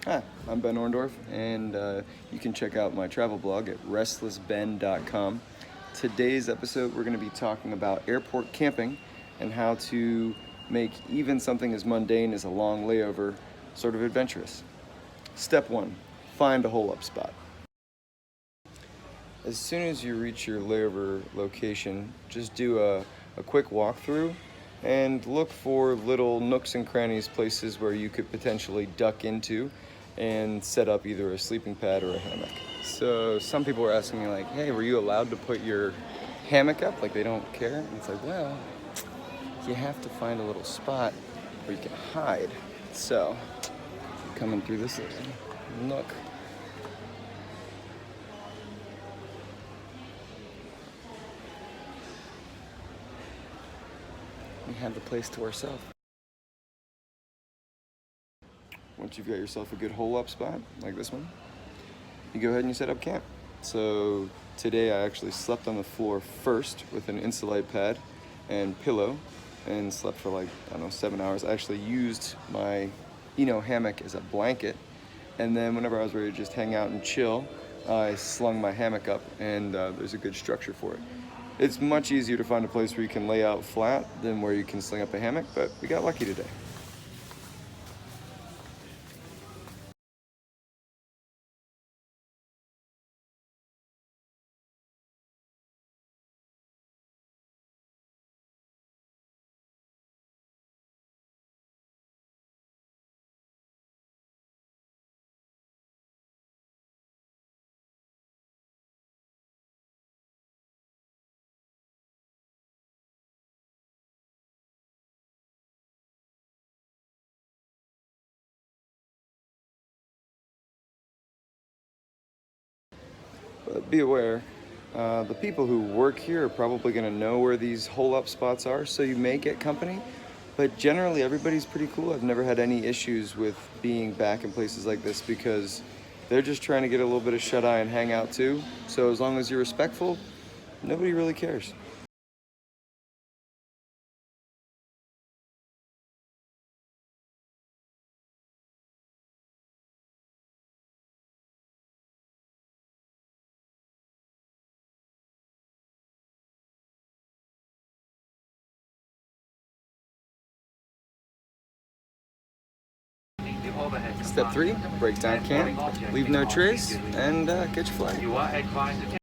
Hi, I'm Ben Orndorff, and you can check out my travel blog at restlessben.com. Today's episode, we're going to be talking about airport camping and how to make even something as mundane as a long layover sort of adventurous. Step one, find a hole-up spot. As soon as you reach your layover location, just do a quick walkthrough and look for little nooks and crannies, places where you could potentially duck into and set up either a sleeping pad or a hammock. So some people were asking me like, hey, were you allowed to put your hammock up? Like they don't care? And it's like, well, you have to find a little spot where you can hide. So coming through this nook. We have the place to ourselves. Once you've got yourself a good hole-up spot, like this one, you go ahead and you set up camp. So today I actually slept on the floor first with an Insulite pad and pillow and slept for like, I don't know, 7 hours. I actually used my hammock as a blanket, and then whenever I was ready to just hang out and chill, I slung my hammock up, and there's a good structure for it. It's much easier to find a place where you can lay out flat than where you can sling up a hammock, but we got lucky today. But be aware, the people who work here are probably going to know where these hole-up spots are, so you may get company. But generally, everybody's pretty cool. I've never had any issues with being back in places like this because they're just trying to get a little bit of shut-eye and hang out too. So as long as you're respectful, nobody really cares. Step 3, break down camp, leave no trace, and catch a flight.